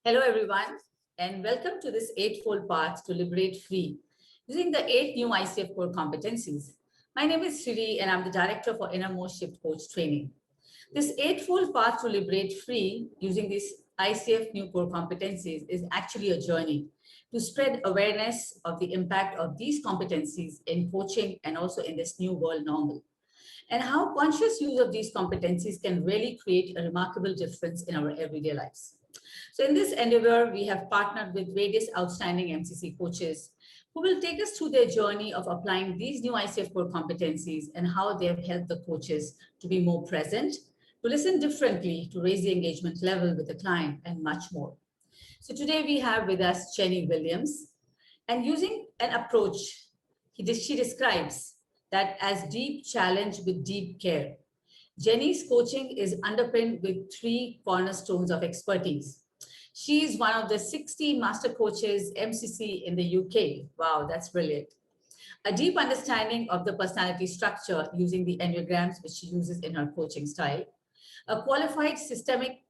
Hello, everyone, and welcome to this eightfold path to liberate free using the 8 new ICF core competencies. My name is Siri, and I'm the director for Innermost Shift Coach Training. This eightfold path to liberate free using these ICF new core competencies is actually a journey to spread awareness of the impact of these competencies in coaching and also in this new world normal, and how conscious use of these competencies can really create a remarkable difference in our everyday lives. So in this endeavor, we have partnered with various outstanding MCC coaches who will take us through their journey of applying these new ICF core competencies and how they have helped the coaches to be more present, to listen differently, to raise the engagement level with the client, and much more. So today we have with us Jenny Williams, and using an approach she describes that as deep challenge with deep care. Jenny's coaching is underpinned with 3 cornerstones of expertise. She is one of the 60 master coaches MCC in the UK. Wow, that's brilliant. A deep understanding of the personality structure using the Enneagrams, which she uses in her coaching style. A qualified systemic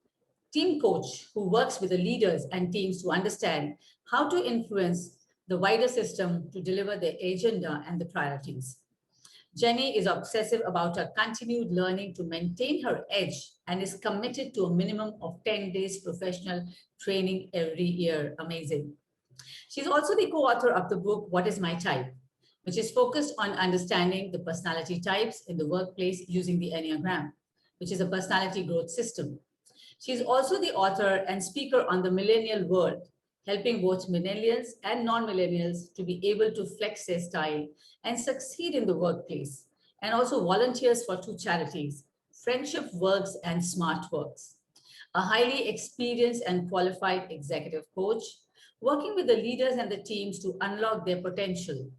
team coach who works with the leaders and teams to understand how to influence the wider system to deliver their agenda and the priorities. Jenny is obsessive about her continued learning to maintain her edge and is committed to a minimum of 10 days professional training every year. Amazing. She's also the co-author of the book, What is My Type?, which is focused on understanding the personality types in the workplace using the Enneagram, which is a personality growth system. She's also the author and speaker on the millennial world, helping both millennials and non-millennials to be able to flex their style and succeed in the workplace, and also volunteers for 2 charities, Friendship Works and Smart Works. A highly experienced and qualified executive coach, working with the leaders and the teams to unlock their potential.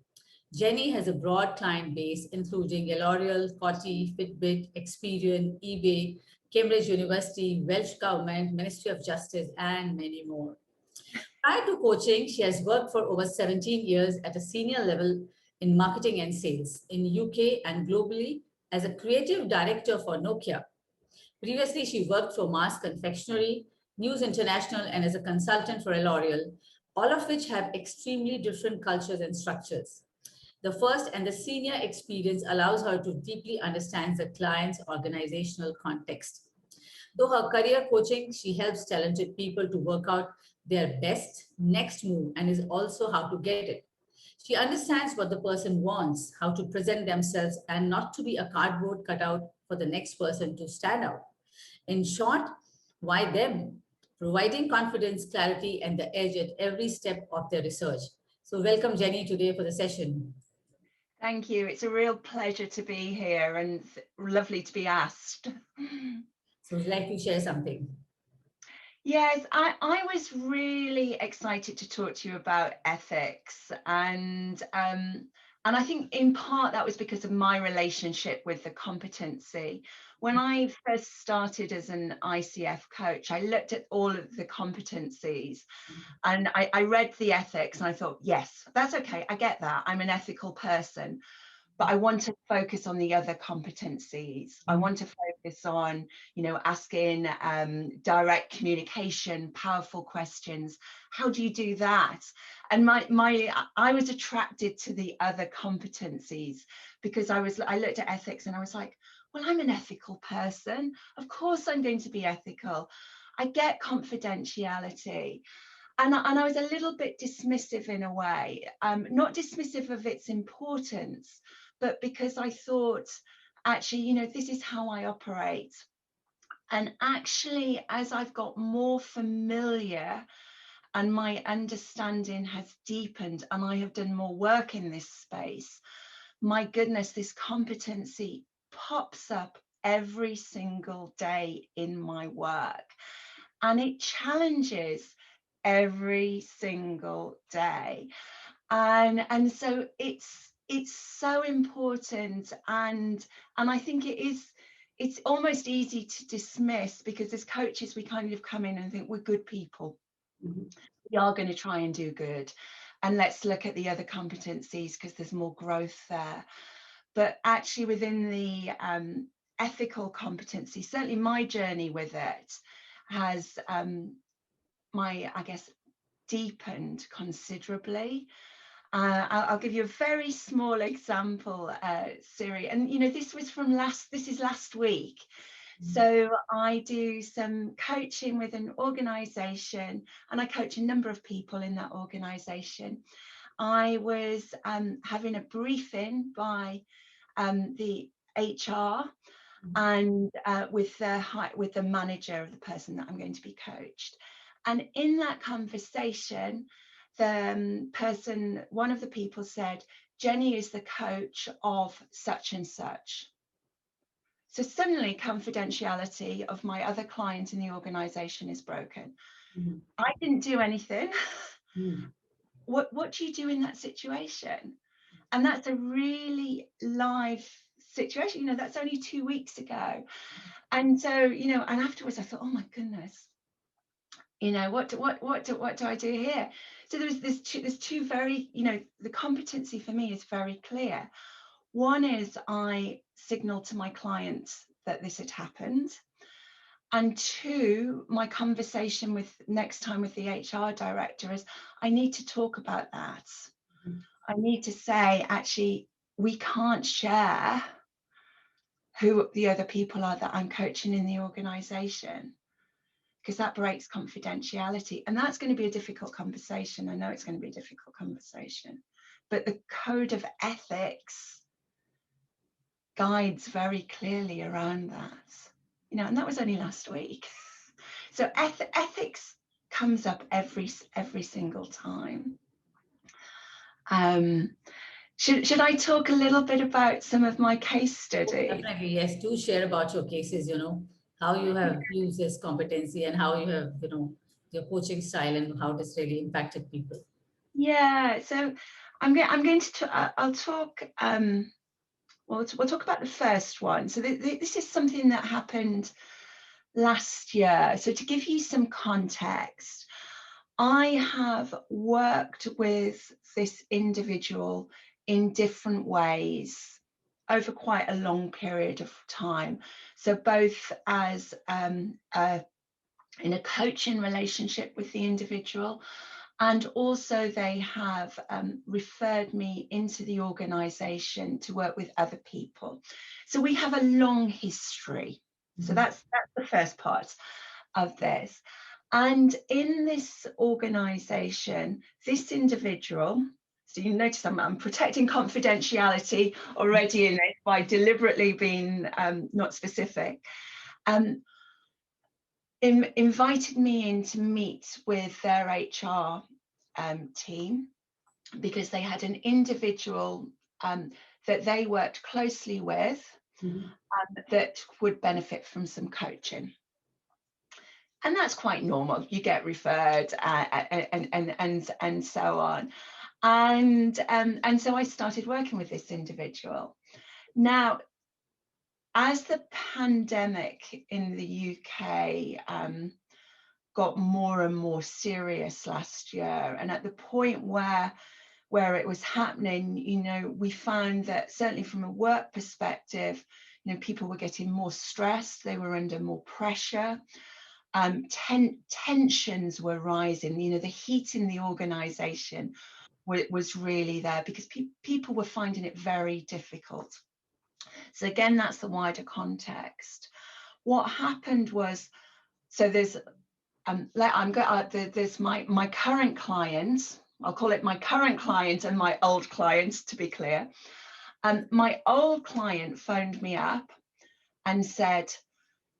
Jenny has a broad client base, including L'Oreal, Coty, Fitbit, Experian, eBay, Cambridge University, Welsh Government, Ministry of Justice, and many more. Prior to coaching, she has worked for over 17 years at a senior level in marketing and sales in UK and globally as a creative director for Nokia. Previously, she worked for Mars Confectionery, News International, and as a consultant for L'Oreal, all of which have extremely different cultures and structures. The first and the senior experience allows her to deeply understand the client's organizational context. Though her career coaching, she helps talented people to work out their best next move and is also how to get it. She understands what the person wants, how to present themselves, and not to be a cardboard cutout for the next person to stand out. In short, why them? Providing confidence, clarity, and the edge at every step of their research. So welcome, Jenny, today for the session. Thank you. It's a real pleasure to be here and lovely to be asked. So would you like to share something? Yes, I was really excited to talk to you about ethics, and I think in part that was because of my relationship with the competency. When I first started as an ICF coach, I looked at all of the competencies and I read the ethics and I thought, yes, that's okay. I get that. I'm an ethical person. But I want to focus on the other competencies. I want to focus on, asking direct communication, powerful questions. How do you do that? And I was attracted to the other competencies because I looked at ethics and I was like, well, I'm an ethical person. Of course, I'm going to be ethical. I get confidentiality. And I was a little bit dismissive in a way, not dismissive of its importance, but because I thought, actually, this is how I operate. And actually, as I've got more familiar and my understanding has deepened and I have done more work in this space, my goodness, this competency pops up every single day in my work. And it challenges every single day. And so it's so important, and I think it's almost easy to dismiss because as coaches we kind of come in and think we're good people. We are going to try and do good, and let's look at the other competencies because there's more growth there. But actually within the ethical competency, certainly my journey with it has I guess, deepened considerably. I'll give you a very small example, Siri, and this is last week. So I do some coaching with an organization, and I coach a number of people in that organization. I was having a briefing by the HR and with the manager of the person that I'm going to be coached. And in that conversation, one of the people said, Jenny is the coach of such and such. So suddenly confidentiality of my other client in the organization is broken. Mm-hmm. I didn't do anything. Mm. What do you do in that situation? And that's a really live situation. That's only 2 weeks ago. And so, and afterwards I thought, oh my goodness, what do I do here? So there's two very, the competency for me is very clear. One is I signal to my clients that this had happened. And two, my conversation next time with the HR director is I need to talk about that. Mm-hmm. I need to say, actually, we can't share who the other people are that I'm coaching in the organization, because that breaks confidentiality. And that's going to be a difficult conversation. I know it's going to be a difficult conversation, but the code of ethics guides very clearly around that, and that was only last week. So ethics comes up every single time. Should I talk a little bit about some of my case studies? Oh, definitely, yes. Do share about your cases, how you have used this competency and how you have, your coaching style and how this really impacted people. Yeah, so I'll talk, we'll talk about the first one. So this is something that happened last year. So to give you some context, I have worked with this individual in different ways over quite a long period of time. So both as in a coaching relationship with the individual, and also they have referred me into the organization to work with other people. So we have a long history. So that's the first part of this. And in this organization, this individual, so you notice I'm protecting confidentiality already in it by deliberately being not specific, invited me in to meet with their HR team, because they had an individual that they worked closely with that would benefit from some coaching. And that's quite normal. You get referred and so on. And so I started working with this individual. Now, as the pandemic in the UK got more and more serious last year, and at the point where it was happening, we found that certainly from a work perspective, people were getting more stressed, they were under more pressure. Tensions were rising, the heat in the organization was really there, because people were finding it very difficult. So again, that's the wider context. What happened was, so there's there's my current client, I'll call it my current client and my old client, to be clear. My old client phoned me up and said,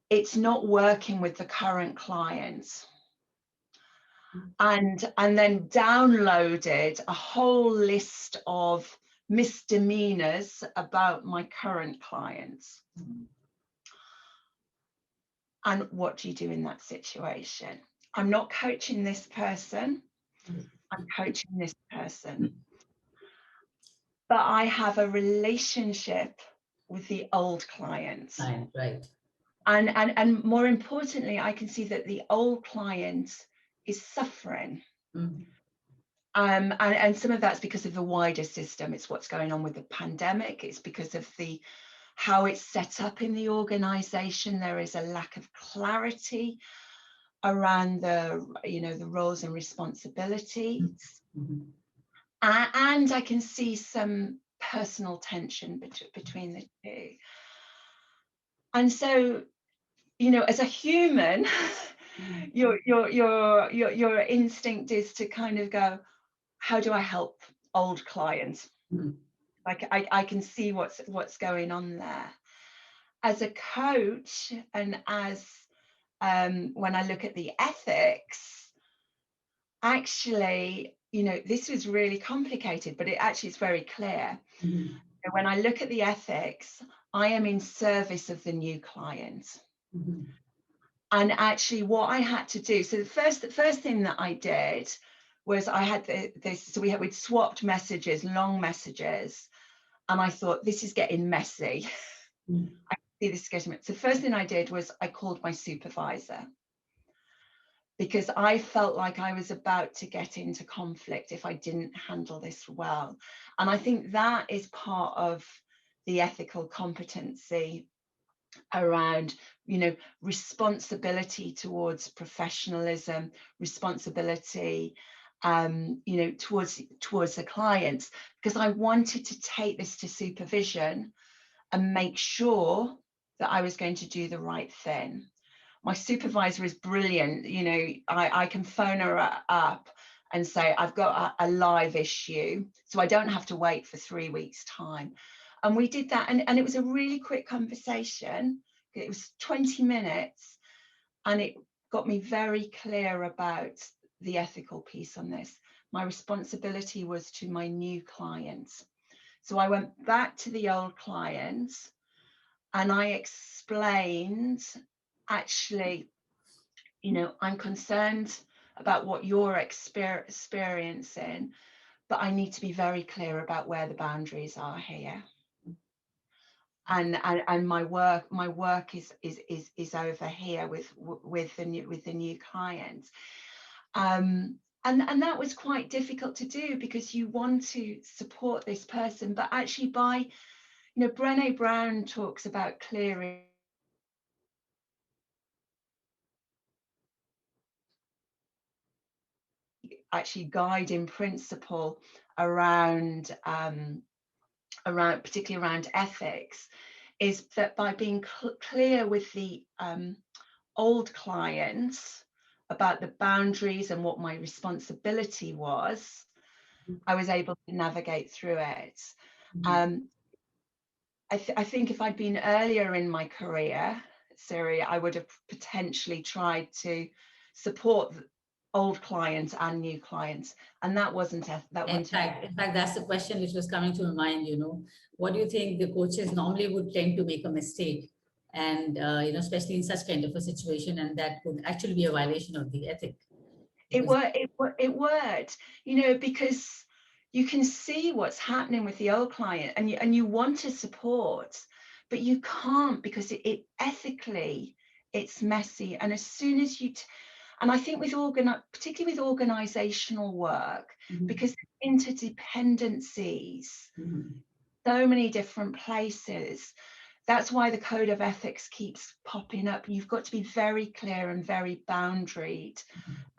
it's not working with the current client, and then downloaded a whole list of misdemeanors about my current clients. And what do you do in that situation? I'm not coaching this person, I'm coaching this person, but I have a relationship with the old client. Right. And more importantly, I can see that the old client is suffering. And some of that's because of the wider system. It's what's going on with the pandemic. It's because of how it's set up in the organization. There is a lack of clarity around the, the roles and responsibilities. Mm-hmm. And I can see some personal tension between the two. And so, as a human, your instinct is to kind of go, how do I help old clients? Mm-hmm. Like I can see what's going on there. As a coach, and as when I look at the ethics, actually, this was really complicated, but it's very clear. Mm-hmm. When I look at the ethics, I am in service of the new client. Mm-hmm. And actually what I had to do, so the first thing that I did was I had this, so we'd swapped messages, long messages, and I thought, this is getting messy. Mm-hmm. I see this getting messy. So the first thing I did was I called my supervisor, because I felt like I was about to get into conflict if I didn't handle this well. And I think that is part of the ethical competency around, responsibility towards professionalism, responsibility, towards the clients, because I wanted to take this to supervision and make sure that I was going to do the right thing. My supervisor is brilliant. I can phone her up and say, I've got a live issue, so I don't have to wait for 3 weeks' time. And we did that. And it was a really quick conversation. It was 20 minutes. And it got me very clear about the ethical piece on this. My responsibility was to my new clients. So I went back to the old clients and I explained, actually, I'm concerned about what you're experiencing, but I need to be very clear about where the boundaries are here. And my work is over here with the new client. And that was quite difficult to do, because you want to support this person, but actually Brené Brown talks about clearing actually guiding principle around particularly around ethics, is that by being clear with the old clients about the boundaries and what my responsibility was, I was able to navigate through it. I think if I'd been earlier in my career, Siri, I would have potentially tried to support old clients and new clients, and that wouldn't have. In fact, that's the question which was coming to my mind. What do you think the coaches normally would tend to make a mistake, and especially in such kind of a situation, and that would actually be a violation of the ethic? It would, because you can see what's happening with the old client, and you want to support, but you can't, because it ethically it's messy. And as soon as you and I think particularly with organizational work, because interdependencies, so many different places, that's why the code of ethics keeps popping up. You've got to be very clear and very boundaried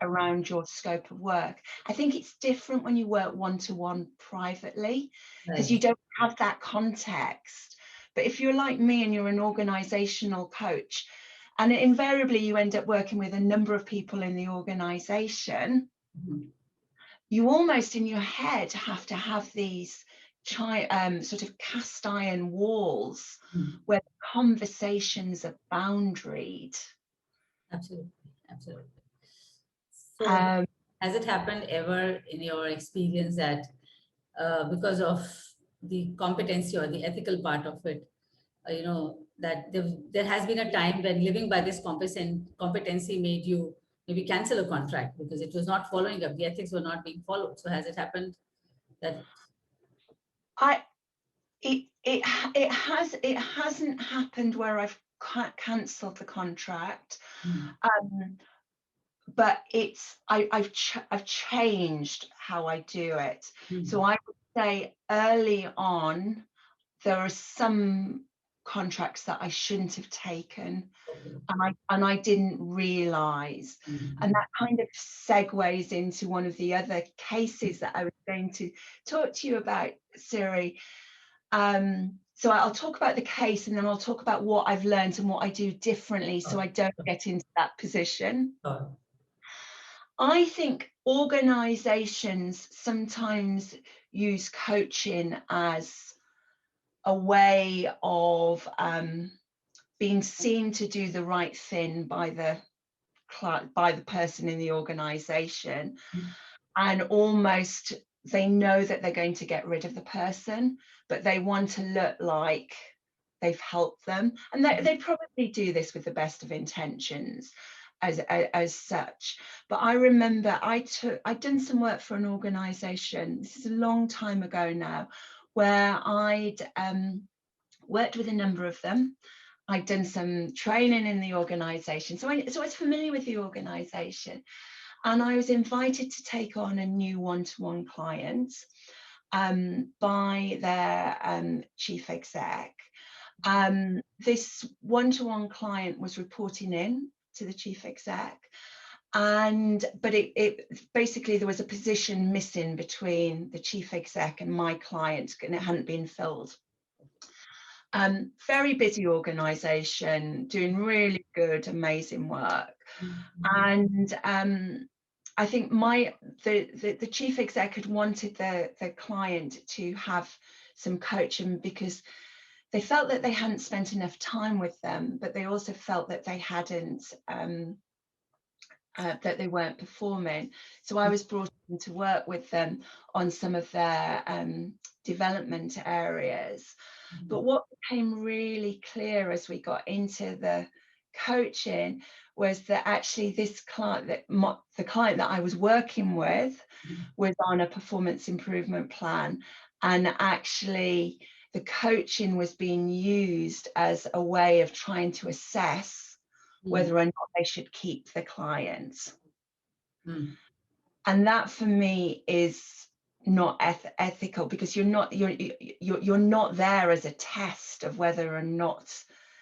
around your scope of work. I think it's different when you work one-to-one privately, because you don't have that context. But if you're like me and you're an organizational coach, and invariably you end up working with a number of people in the organization, you almost in your head have to have these sort of cast iron walls where conversations are boundaried. Absolutely. So has it happened ever in your experience that because of the competency or the ethical part of it, that there has been a time when living by this competency made you maybe cancel a contract because it was not following up, the ethics were not being followed? So has it happened that? It hasn't happened where I've cancelled the contract, but I've changed how I do it. So I would say early on there are some contracts that I shouldn't have taken, Okay. and I didn't realize. And that kind of segues into one of the other cases that I was going to talk to you about, Siri. So I'll talk about the case, and then I'll talk about what I've learned and what I do differently so I don't get into that position. I think organizations sometimes use coaching as a way of being seen to do the right thing by the person in the organization, and almost they know that they're going to get rid of the person, but they want to look like they've helped them, and they probably do this with the best of intentions as such. But I remember I'd done some work for an organization, this is a long time ago now, where I'd worked with a number of them. I'd done some training in the organization, so I was familiar with the organization, and I was invited to take on a new one-to-one client by their chief exec. This one-to-one client was reporting in to the chief exec, but it basically there was a position missing between the chief exec and my client, and it hadn't been filled. Very busy organization, doing really good, amazing work. And I think the chief exec had wanted the client to have some coaching because they felt that they hadn't spent enough time with them, but they also felt that they hadn't that they weren't performing. So I was brought in to work with them on some of their development areas. But what became really clear as we got into the coaching was that actually this client, the client that I was working with, was on a performance improvement plan, and actually the coaching was being used as a way of trying to assess whether or not they should keep the client. And that for me is not ethical, because you're not there as a test of whether or not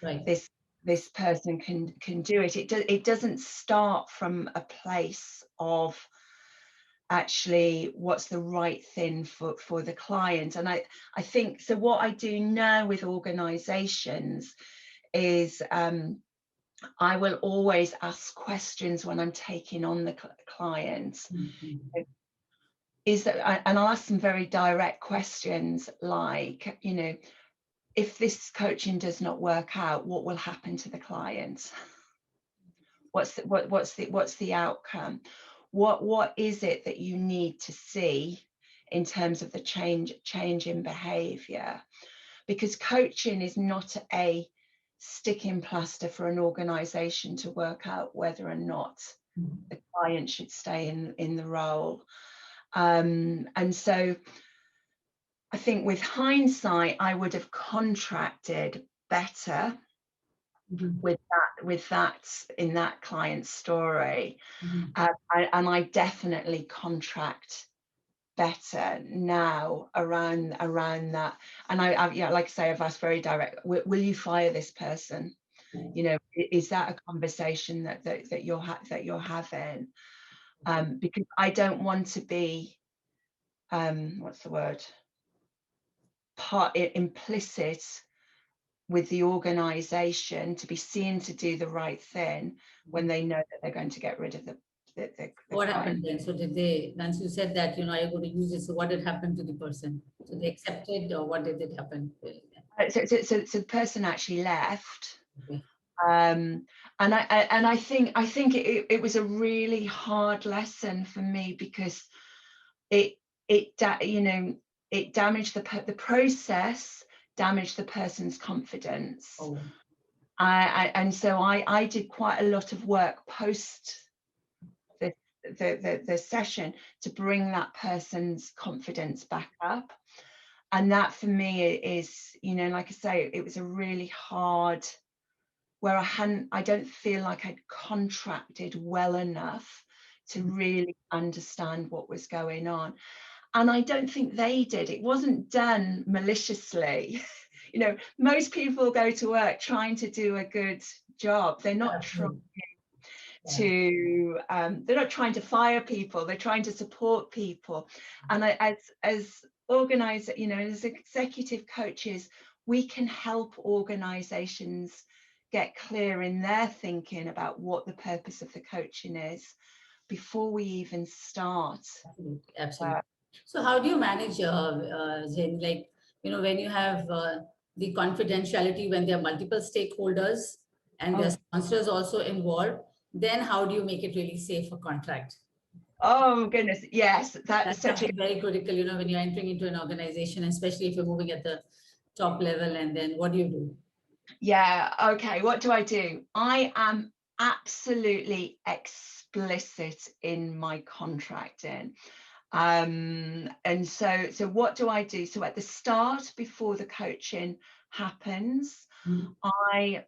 this person can do it. It doesn't start from a place of actually what's the right thing for the client. And I think so what I do now with organizations is I will always ask questions when I'm taking on the client. Is that, and I'll ask them very direct questions like, you know, if this coaching does not work out, what will happen to the client? What's the outcome? What is it that you need to see in terms of the change in behavior? Because coaching is not a sticking plaster for an organization to work out whether or not the client should stay in the role. And so I think with hindsight, I would have contracted better with that in that client's story. And I definitely contract better now around that. And I yeah, like I say, I've asked very direct, will you fire this person? You know, is that a conversation that you're having? Because I don't want to be what's the word, implicit with the organization to be seen to do the right thing when they know that they're going to get rid of the what happened then? So did they, once you said that, you know, you're going to use it, so what did happen to the person? So they accepted, or what did it happen? So the person actually left. Okay. And I think it was a really hard lesson for me, because it you know, it damaged the process, damaged the person's confidence. And so I did quite a lot of work post the session to bring that person's confidence back up. And that for me is, you know, like I say, it was a really hard, where I don't feel like I'd contracted well enough to really understand what was going on. And I don't think they did. It wasn't done maliciously. most people go to work trying to do a good job. They're not trying they're not trying to fire people, they're trying to support people. And as as executive coaches, we can help organizations get clear in their thinking about what the purpose of the coaching is before we even start. Absolutely. So how do you manage, Jen, like, when you have the confidentiality, when there are multiple stakeholders and there are sponsors also involved, then how do you make it really safe for contract? Oh goodness, yes, That's something very critical, when you're entering into an organization, especially if you're moving at the top level, and then what do you do? Yeah, okay, what do? I am absolutely explicit in my contracting. And so what do? So at the start, before the coaching happens, I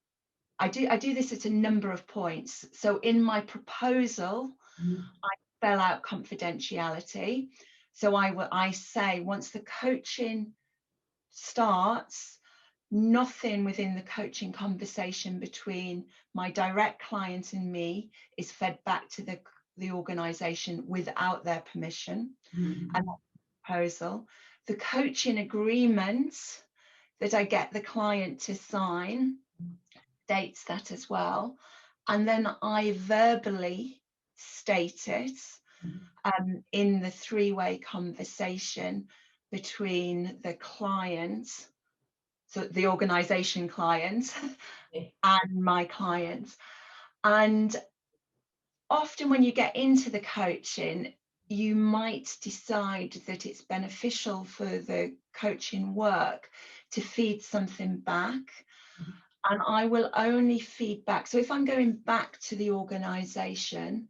do this at a number of points. So in my proposal, I spell out confidentiality. So I say, once the coaching starts, nothing within the coaching conversation between my direct client and me is fed back to the organization without their permission. And that proposal, the coaching agreement that I get the client to sign states that as well. And then I verbally state it in the three-way conversation between the client, so the organization client, and my client. And often when you get into the coaching, you might decide that it's beneficial for the coaching work to feed something back. And I will only feed back. So if I'm going back to the organization,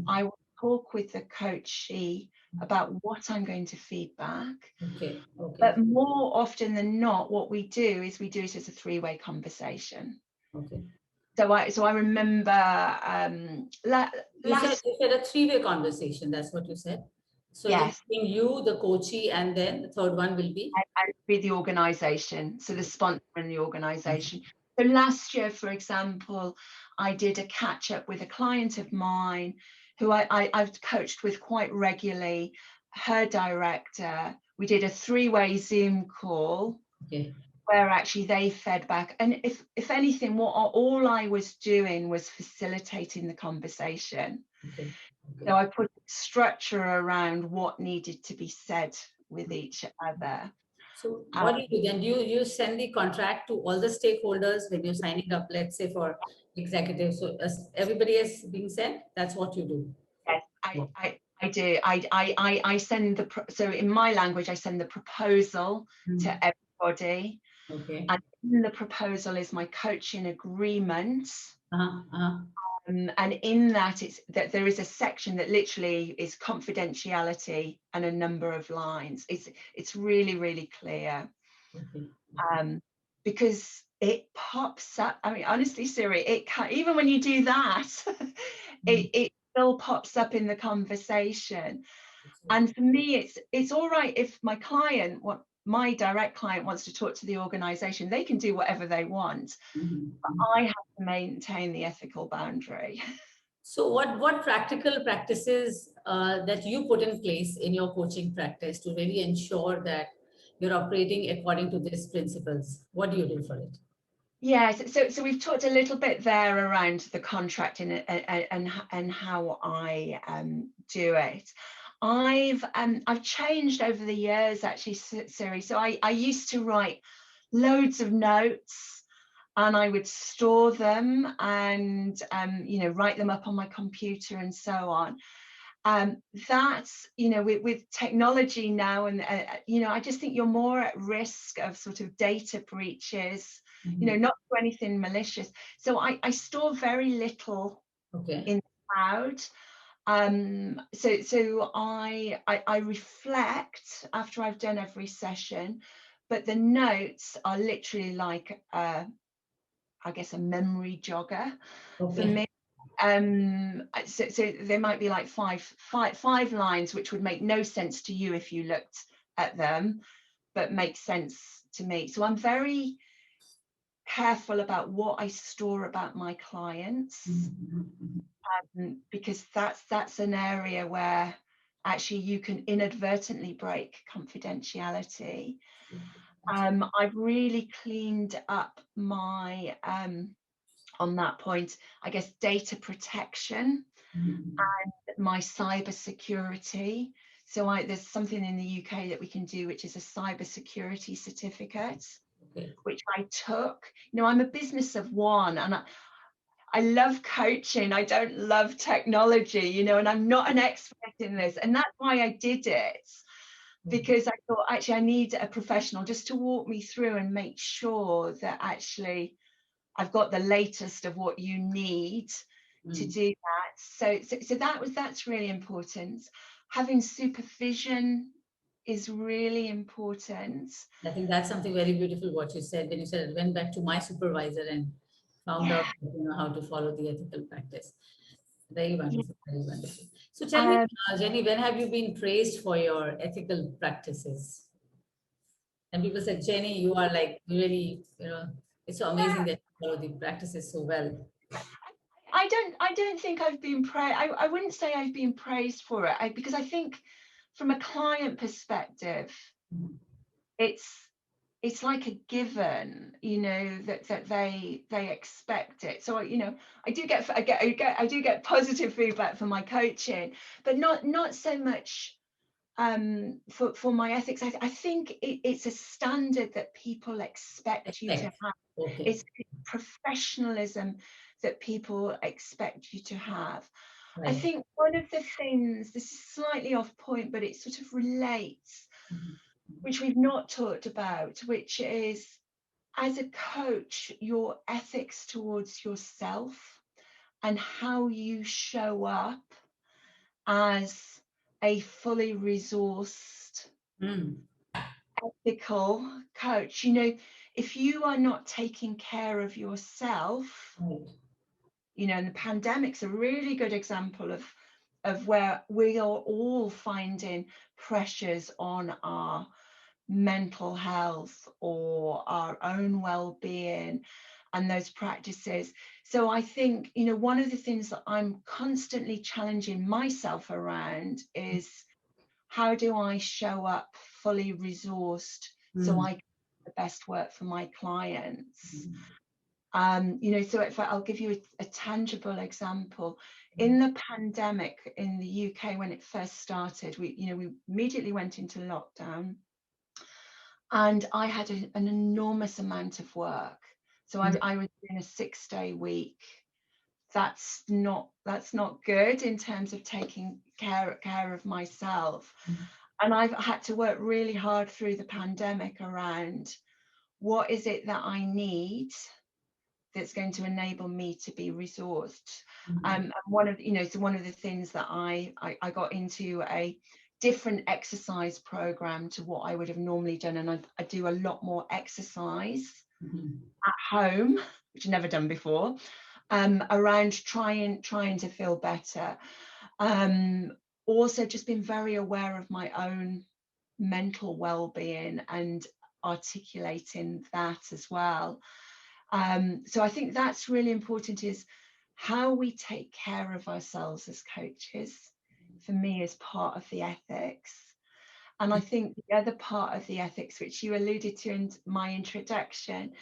I will talk with the coachee about what I'm going to feed back. Okay. But more often than not, what we do is we do it as a three-way conversation. Okay. So I remember you said a three-way conversation. That's what you said. So yes, between you, the coachee, and then the third one will be? I'd be the organization, so the sponsor and the organization. So last year, for example, I did a catch up with a client of mine who I've coached with quite regularly, her director. We did a three-way Zoom call. Okay. Where actually they fed back. And if anything, all I was doing was facilitating the conversation. Okay. So I put structure around what needed to be said with each other. So what do you do then? You send the contract to all the stakeholders when you're signing up, let's say for executives. So everybody is being sent. That's what you do. Yes, I do. I send so in my language, I send the proposal to everybody. Okay. And in the proposal is my coaching agreement. And in that, there is a section that literally is confidentiality and a number of lines. It's really, really clear. Because it pops up. I mean, honestly, Siri, it can, even when you do that, it still pops up in the conversation. And for me, it's all right if my direct client wants to talk to the organization, they can do whatever they want. But I have to maintain the ethical boundary. So what practical practices that you put in place in your coaching practice to really ensure that you're operating according to these principles? What do you do for it? Yes, so we've talked a little bit there around the contract and how I do it. I've changed over the years, actually, Siri. So I used to write loads of notes, and I would store them and write them up on my computer and so on. That's with technology now, and I just think you're more at risk of sort of data breaches. Not for anything malicious. So I store very little in the cloud. So I reflect after I've done every session, but the notes are literally like I guess a memory jogger for me. So there might be like five lines which would make no sense to you if you looked at them, but make sense to me. So I'm very careful about what I store about my clients, because that's an area where actually you can inadvertently break confidentiality. I've really cleaned up my on that point, I guess, data protection and my cyber security. So there's something in the UK that we can do, which is a cyber security certificate, which I took. You know, I'm a business of one, and I love coaching. I don't love technology, you know, and I'm not an expert in this. And that's why I did it, because I thought, actually, I need a professional just to walk me through and make sure that actually I've got the latest of what you need to do that. So that's really important. Having supervision is really important. I think that's something very beautiful what you said when you said, I went back to my supervisor and found out, you know, how to follow the ethical practice. Very wonderful, very wonderful. So tell me, Jenny, when have you been praised for your ethical practices? And people said, Jenny, you are like really, you know, it's so amazing that you follow the practices so well. I don't think I've been praised. I wouldn't say I've been praised for it, because I think from a client perspective, it's like a given, you know, that they expect it. So, you know, I do get positive feedback for my coaching, but not so much for my ethics. I think it's a standard that people expect you to have. It's professionalism that people expect you to have. I think one of the things, this is slightly off point, but it sort of relates, which we've not talked about, which is, as a coach, your ethics towards yourself and how you show up as a fully resourced, ethical coach. You know, if you are not taking care of yourself, you know, and the pandemic's a really good example of where we are all finding pressures on our mental health or our own well-being and those practices. So I think, you know, one of the things that I'm constantly challenging myself around is, how do I show up fully resourced so I can do the best work for my clients? You know, so I'll give you a tangible example. In the pandemic in the UK, when it first started, we immediately went into lockdown, and I had an enormous amount of work. So I was doing a 6-day week. That's not good in terms of taking care of myself. And I've had to work really hard through the pandemic around, what is it that I need that's going to enable me to be resourced. And one of the things that I got into a different exercise program to what I would have normally done, and I do a lot more exercise at home, which I've never done before, around trying to feel better. Also just been very aware of my own mental well-being and articulating that as well. So I think that's really important, is how we take care of ourselves as coaches, for me, is part of the ethics. And I think the other part of the ethics, which you alluded to in my introduction,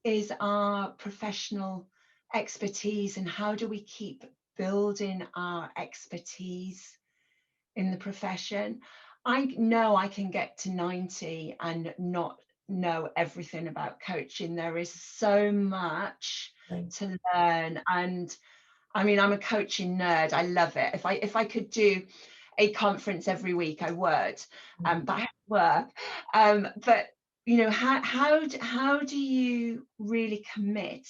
is our professional expertise, and how do we keep building our expertise in the profession. I know I can get to 90 and not know everything about coaching. There is so much to learn, and I mean, I'm a coaching nerd. I love it. If I could do a conference every week, I would, but I have to work. But you know, how do you really commit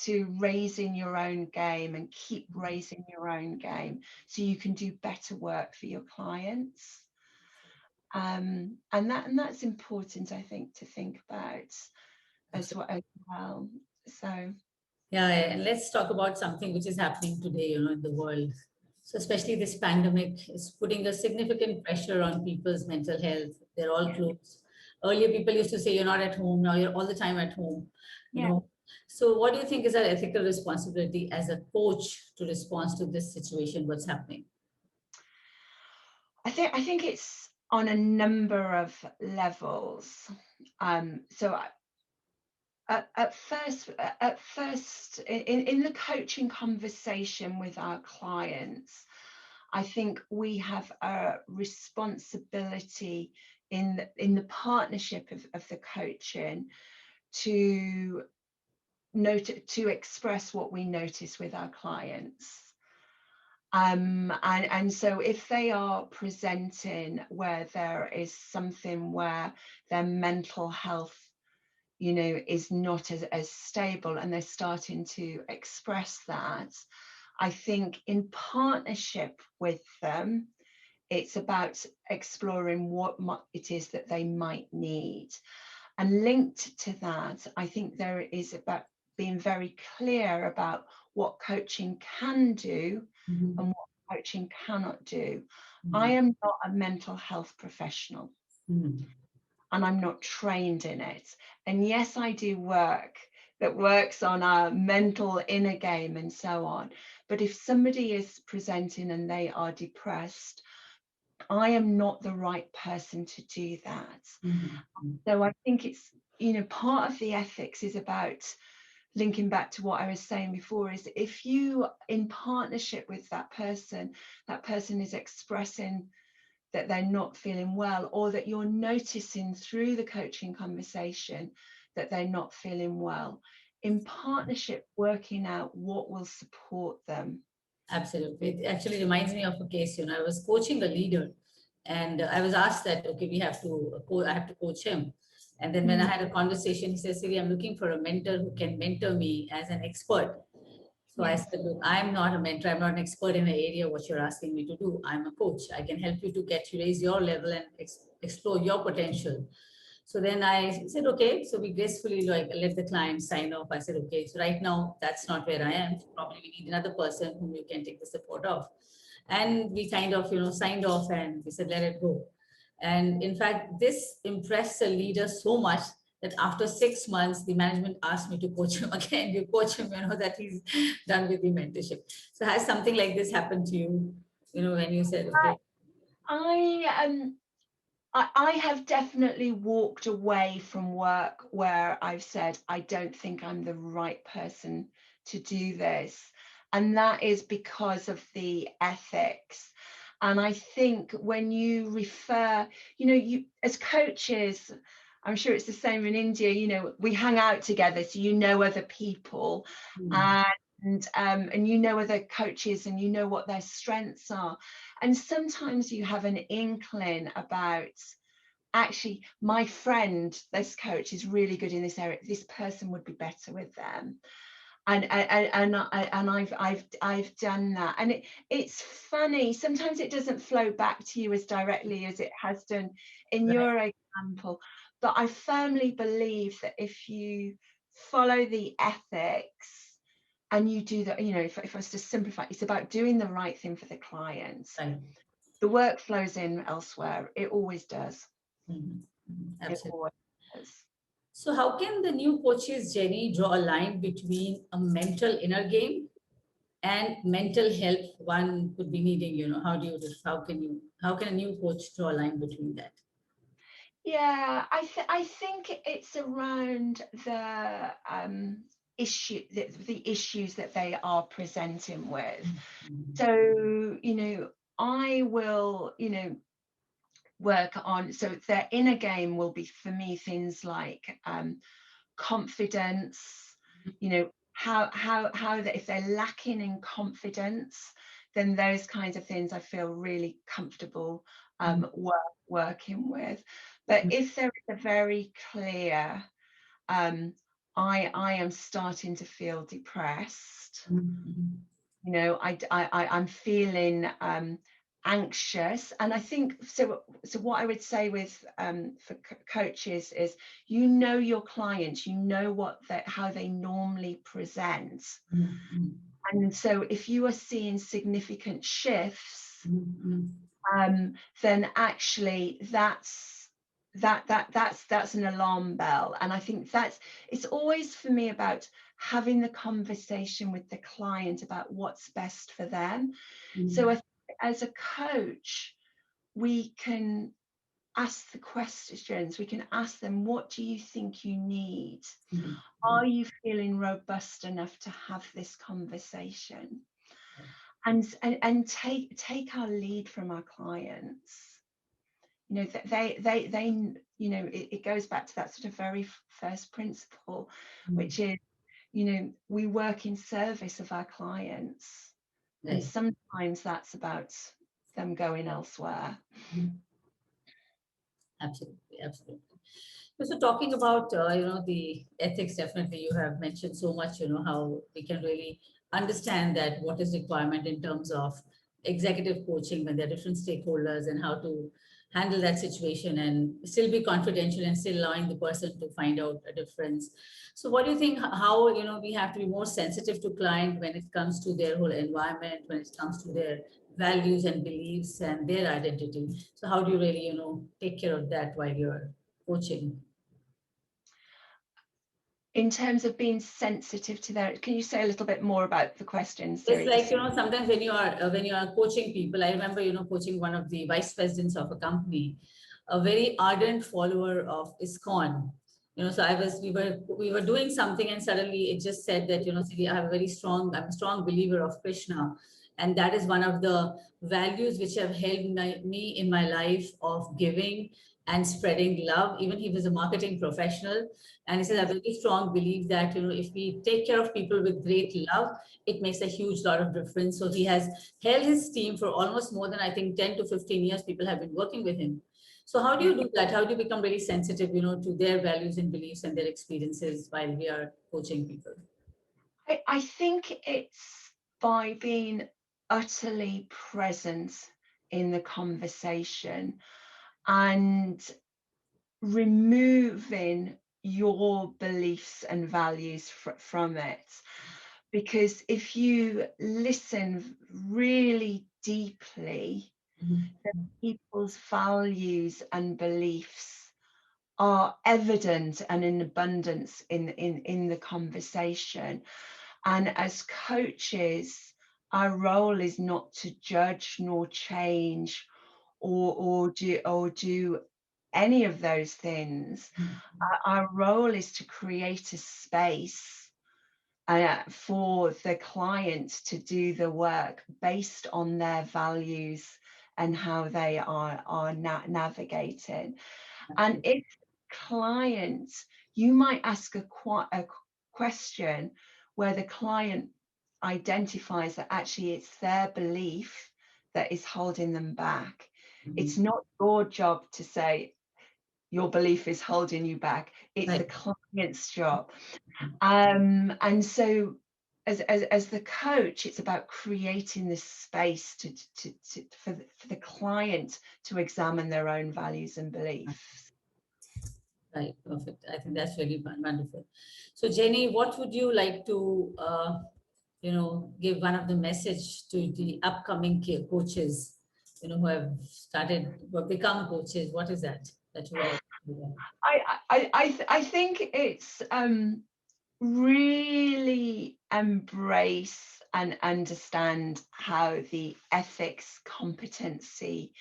to raising your own game and keep raising your own game so you can do better work for your clients? And that's important, I think, to think about as well. So yeah, and let's talk about something which is happening today, you know, in the world. So especially this pandemic is putting a significant pressure on people's mental health. They're all closed. Earlier, people used to say you're not at home. Now you're all the time at home. You Yeah. know. So, what do you think is our ethical responsibility as a coach to respond to this situation? What's happening? I think it's on a number of levels. So at first, in the coaching conversation with our clients, I think we have a responsibility in the partnership of the coaching to express what we notice with our clients. And so if they are presenting where there is something where their mental health, is not as stable, and they're starting to express that, I think in partnership with them, it's about exploring what it is that they might need. And linked to that, I think there is about being very clear about what coaching can do and what coaching cannot do. I am not a mental health professional, and I'm not trained in it. And yes, I do work that works on our mental inner game and so on. But if somebody is presenting and they are depressed, I am not the right person to do that. So I think it's, part of the ethics is about linking back to what I was saying before, is if you, in partnership with that person is expressing that they're not feeling well, or that you're noticing through the coaching conversation that they're not feeling well, in partnership, working out what will support them. Absolutely. It actually reminds me of a case, I was coaching a leader, and I was asked that, okay, I have to coach him. And then when I had a conversation, he says, Siri, I'm looking for a mentor who can mentor me as an expert. So I said, look, I'm not a mentor. I'm not an expert in the area what you're asking me to do. I'm a coach. I can help you to raise your level and explore your potential. So then I said, okay. So we gracefully let the client sign off. I said, okay, so right now that's not where I am. Probably we need another person whom you can take the support of. And we kind of, signed off, and we said, let it go. And in fact, this impressed the leader so much that after 6 months, the management asked me to coach him again. You coach him, that he's done with the mentorship. So has something like this happened to you, when you said, okay? I have definitely walked away from work where I've said, I don't think I'm the right person to do this. And that is because of the ethics. And I think when you refer, you as coaches, I'm sure it's the same in India, we hang out together, so other people, and other coaches, and what their strengths are. And sometimes you have an inkling about, actually, my friend, this coach is really good in this area, this person would be better with them. And I've done that, and it's funny, sometimes it doesn't flow back to you as directly as it has done in your example, but I firmly believe that if you follow the ethics and you do that, if I was to simplify, it's about doing the right thing for the client. The work flows in elsewhere. It always does. Absolutely. It always does. So how can the new coaches, Jenny, draw a line between a mental inner game and mental health one could be needing? How can a new coach draw a line between that? Yeah, I think it's around the the issues that they are presenting with. So, I will, work on, so their inner game will be, for me, things like confidence, how that if they're lacking in confidence, then those kinds of things I feel really comfortable working with. But if there is a very clear, I am starting to feel depressed, I'm feeling anxious, and I think so what I would say with for coaches is, your clients, how they normally present, and so if you are seeing significant shifts, then actually that's an alarm bell. And I think it's always for me about having the conversation with the client about what's best for them. So as a coach, we can ask the questions. We can ask them, what do you think you need? Are you feeling robust enough to have this conversation? And take our lead from our clients. You know, they you know, it goes back to that sort of very first principle, which is, you know, we work in service of our clients. And sometimes that's about them going elsewhere. Absolutely, absolutely. So talking about, you know, the ethics, definitely you have mentioned so much, you know, how we can really understand that what is requirement in terms of executive coaching when there are different stakeholders and how to handle that situation and still be confidential and still allowing the person to find out a difference. So what do you think, how, you know, we have to be more sensitive to client when it comes to their whole environment, when it comes to their values and beliefs and their identity? So how do you really, you know, take care of that while you're coaching? In terms of being sensitive to their, can you say a little bit more about the question, It's Siri? like, you know, sometimes when you are coaching people, I remember, you know, coaching one of the vice presidents of a company, a very ardent follower of ISKCON. You know, so we were doing something and suddenly it just said that, you know, Siri, I'm a strong believer of Krishna. And that is one of the values which have helped me in my life of giving and spreading love. Even he was a marketing professional. And he says, I very strong believe that, you know, if we take care of people with great love, it makes a huge lot of difference. So he has held his team for almost more than, I think, 10 to 15 years. People have been working with him. So how do you do that? How do you become really sensitive, you know, to their values and beliefs and their experiences while we are coaching people? I think it's by being utterly present in the conversation and removing your beliefs and values from it. Because if you listen really deeply, then people's values and beliefs are evident and in abundance in the conversation. And as coaches, our role is not to judge nor change or do any of those things. Our role is to create a space for the client to do the work based on their values and how they are navigating. And if clients, you might ask a question where the client identifies that actually it's their belief that is holding them back. It's not your job to say your belief is holding you back. It's the client's job. And so as the coach, it's about creating this space for the client to examine their own values and beliefs. Right, perfect. I think that's really wonderful. So Jenny, what would you like to, you know, give one of the message to the upcoming coaches, you know, who have become coaches? What is that you would like to do? I think it's really embrace and understand how the ethics competency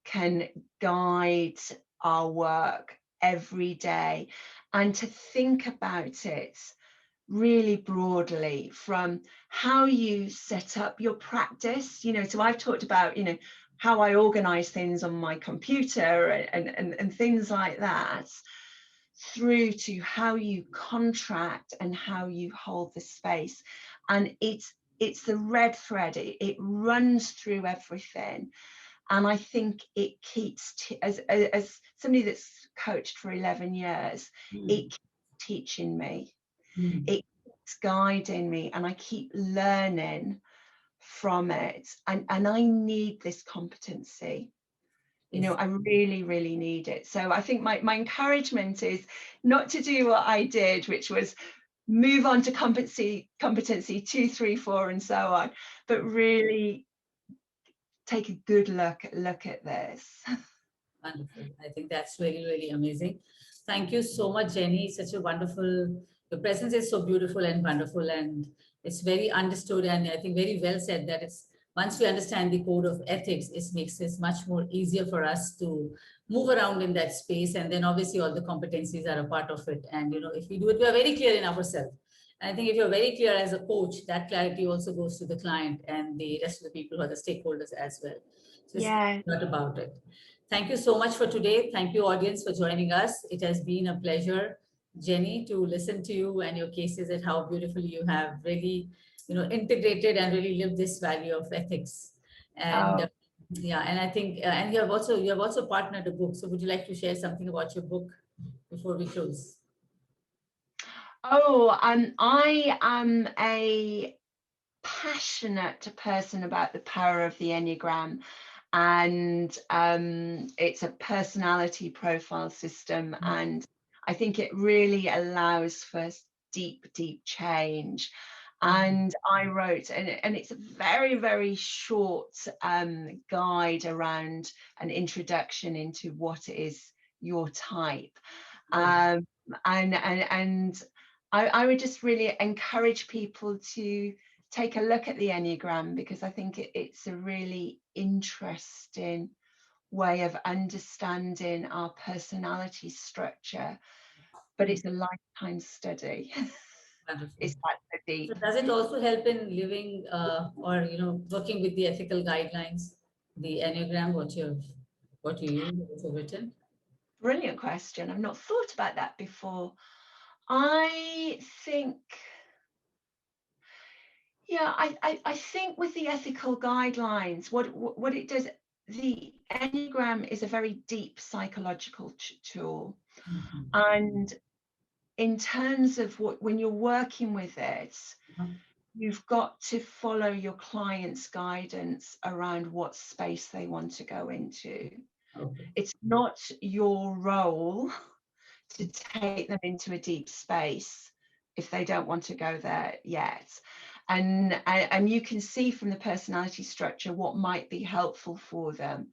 can guide our work every day, and to think about it really broadly from how you set up your practice. You know, so I've talked about, you know, how I organize things on my computer and things like that, through to how you contract and how you hold the space. And it's the red thread, it runs through everything. And I think it keeps, as somebody that's coached for 11 years, it keeps teaching me, it keeps guiding me, and I keep learning from it. And I need this competency. You know, I really, really need it. So I think my encouragement is not to do what I did, which was move on to competency 2, 3, 4, and so on, but really take a good look at this. Wonderful. I think that's really, really amazing. Thank you so much, Jenny. Such a wonderful, your presence is so beautiful and wonderful, and it's very understood. And I think very well said that it's once we understand the code of ethics, it makes it much more easier for us to move around in that space. And then obviously all the competencies are a part of it. And if we do it, we are very clear in ourselves. And I think if you're very clear as a coach, that clarity also goes to the client and the rest of the people who are the stakeholders as well. So it's Yeah. not about it. Thank you so much for today. Thank you, audience, for joining us. It has been a pleasure, Jenny, to listen to you and your cases and how beautifully you have really, integrated and really lived this value of ethics. And Oh, yeah, and I think, and you have also partnered a book. So would you like to share something about your book before we close? I am a passionate person about the power of the Enneagram, and it's a personality profile system, and I think it really allows for deep change. And I wrote, and it's a very, very short guide around an introduction into what is your type. um, and I would just really encourage people to take a look at the Enneagram, because I think it's a really interesting way of understanding our personality structure, but it's a lifetime study. Wonderful. It's that so So deep. does it also help in living or working with the ethical guidelines, the Enneagram, what you use, what you've written? Brilliant question. I've not thought about that before. I think, yeah, I think with the ethical guidelines, what it does, the Enneagram is a very deep psychological tool. Mhm. And in terms of when you're working with it, Uh-huh. you've got to follow your client's guidance around what space they want to go into. Okay. It's not your role to take them into a deep space if they don't want to go there yet. And you can see from the personality structure what might be helpful for them,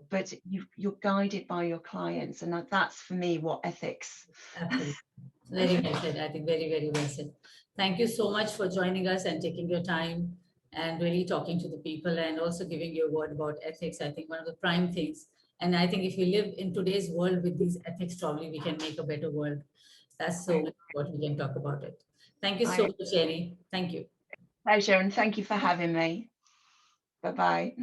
but you're guided by your clients, and that's for me what ethics. Absolutely. Very well said. I think very, very well said. Thank you so much for joining us and taking your time and really talking to the people and also giving your word about ethics. I think one of the prime things. And I think if we live in today's world with these ethics, probably we can make a better world. That's so I, much what we can talk about it. Thank you so I much, Jenny. Thank you. pleasure, and thank you for having me. Bye bye.